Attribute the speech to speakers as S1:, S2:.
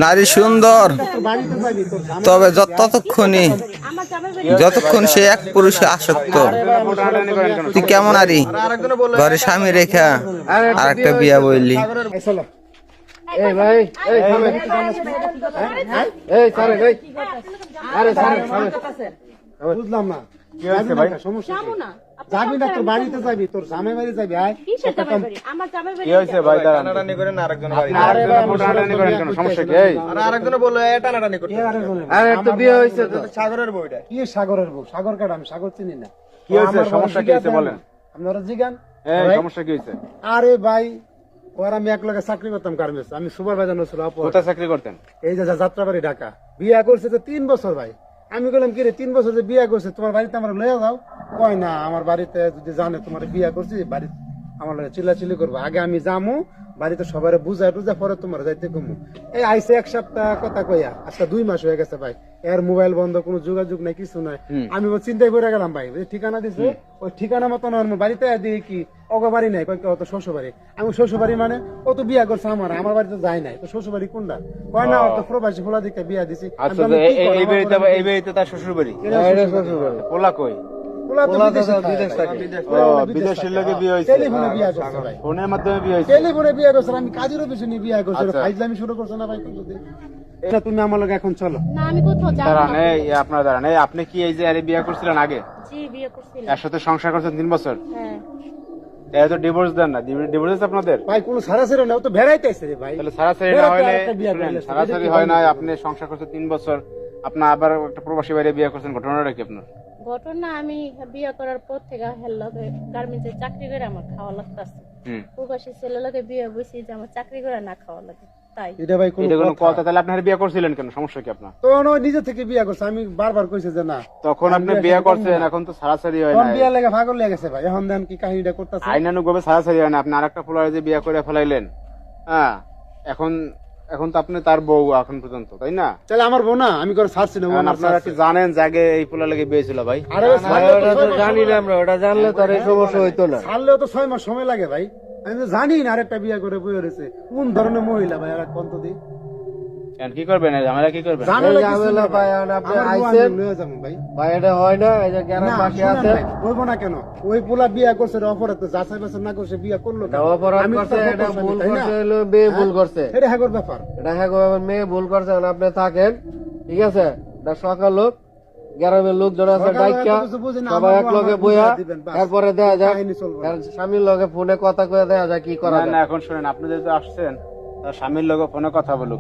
S1: নারী সুন্দর, তবে যতক্ষণ সে এক পুরুষে আসক্ত। তুই কেমন নারী ঘরে স্বামী রেখা আর একটা বিয়া বললি?
S2: বুঝলাম না যাবি না, তোর বাড়িতে যাবি, তোর জামাই বাড়ি যাবি। সাগরের বউ, সাগর কাটা, আমি সাগর চিনি না।
S3: কি হয়েছে, সমস্যা কি হয়েছে বলেন?
S2: আপনারা জিগান।
S3: সমস্যা কি হয়েছে?
S2: আরে ভাই, ওর আমি এক লগে চাকরি করতাম গার্মেন্টস, আমি সুপারভাইজার ছিল।
S3: কোথায় চাকরি করতেন?
S2: এই যে যাত্রাবাড়ি ঢাকা। বিয়া করছে তো 3 বছর ভাই। আমি বললাম কি রে, 3 বছর যে বিয়া করছে, তোমার বাড়িতে আমার লইয়া যাও। কয় না, আমার বাড়িতে যদি জানে তোমার বিয়া করছি, বাড়ি আমার লগে চিল্লাচিল্লি করবো। আগে আমি যামু বাড়িতে সবাই বুঝাই টুঝা, পরে তোমার যাইতে কমু। এই আইসে 1 সপ্তাহ কথা কইয়া আজকে 2 মাস হয়ে গেছে ভাই। এর মোবাইল বন্ধ, কোনো যোগাযোগ নাই, কিছু নাই। আমি চিন্তায় পড়ে গেলাম ভাই, ঠিকানা দিছে, ওই ঠিকানা মতন বাড়িতে দিয়ে কি অগো বাড়ি নাই, কয় তো শ্বশুর বাড়ি। আমি শ্বশুর বাড়ি মানে ও তো বিয়া করছে আমার বাড়িতে যায় নাই, তো শ্বশুর বাড়ি কোনটা? কয় না, তো প্রবাসী ফোলা দিকে বিয়া দিছি।
S3: এই বাড়িতে তার শ্বশুর বাড়ি? পোলা কই? বিদেশের লোকে বিয়ে হয়েছে, ফোনের মাধ্যমে বিয়ে হয়েছে।
S2: টেলিফোনে বিয়ে করছে, আমি কাজের অফিসে নিয়ে বিয়ে করছি। ফাইজলামি শুরু করছো না ভাই? এটা তুমি আমার লগে এখন চলো।
S4: না, আমি কোথাও যাব না।
S3: আপনার দাঁড়ান, আপনি কি এই যে আরে বিয়ে করছিলেন আগে?
S4: জি, বিয়ে করছিলাম।
S3: এর সাথে সংসার করছেন 3 বছর?
S4: হ্যাঁ।
S3: এত ডিভোর্স দেন না? ডিভোর্স আপনাদের
S2: ভাই কোনো সারাসারি না, ও তো বেড়াইতে আসছে রে ভাই।
S3: তাহলে সারাসারি না হলে, সারাসারি হয় না, আপনি সংসার করছেন 3 বছর, আপনার আবার একটা প্রবাসী বাইরে বিয়ে করছেন, ঘটনাটা কি আপনার?
S4: ঘটনা, আমি বিয়ে করার পর থেকে হেল্লকে গার্মেন্টসে চাকরি করে আমার খাওয়া লাগতাছে। প্রবাসী ছেলে লোকে বিয়ে বসি যে আমার চাকরি করে না খাওয়া লাগে, তাই।
S2: এটা ভাই কোনো
S3: কথা? তাহলে আপনি বিয়ে করছিলেন কেন? সমস্যা কি আপনার?
S2: তো ও নিজে থেকে বিয়ে করছে, আমি বারবার কইছে যে না।
S3: তখন আপনি বিয়ে করছেন, এখন তো সারাসারি হয় না।
S2: কোন বিয়ে লাগে ভাগল লেগে গেছে ভাই, এখন দেন কি কাহিনীটা করতেছে।
S3: আইনানুগভাবে সারাসারি হয় না, আপনি আরেকটা পোলারে যে বিয়ে করে ফেলাইলেন। হ্যাঁ, এখন তো আপনি তার বউ এখন পর্যন্ত, তাই না?
S2: তাহলে আমার বউ না, আমি করে ছাড়ছি না।
S3: আপনারা কি জানেন যে আগে এই পোলা লেগে বিয়ে ছিল ভাই?
S2: আরে
S5: জানি না আমরা, ওটা জানলে তো আর এই সমস্যা হইতো না।
S2: ছাড়লেও তো 6 মাস সময় লাগে ভাই। আমি তো জানি না আরেকটা বিয়ে করে বই রয়েছে। কোন ধরনের মহিলা ভাই, আর কোন তো দি
S3: কি করবেন? ঝামেলা কি করবেন?
S5: ঝামেলা ভাই, আপনি আইছেন
S2: ভাই,
S5: ভাই এটা হয় না। এই যে গ্রাম বাকি আছে,
S2: বলবো না কেন? ওই পোলা বিয়ে করছে অপরাধ, তো যাচাই বাছাই না করছে বিয়ে করলো কেন?
S5: অপরাধ করছে, এটা ভুল করছে, হলো মেয়ে ভুল করছে।
S2: এটা হ্যাগর ব্যাপার,
S5: এটা হ্যাঁ মেয়ে ভুল করছে। আপনি থাকেন, ঠিক আছে? এটা সকাল লোক, গ্রামের লোকজন আছে, ডাইকা সবাই এক লগে বইয়া, এরপরে দেয়া যায় স্বামীর লগে ফোনে কথা কয়ে দেয়া যায় কি করা যায়।
S3: না, এখন শুনেন, আপনি যেহেতু আসছেন, তার স্বামীর লগে ফোনে কথা বলুক।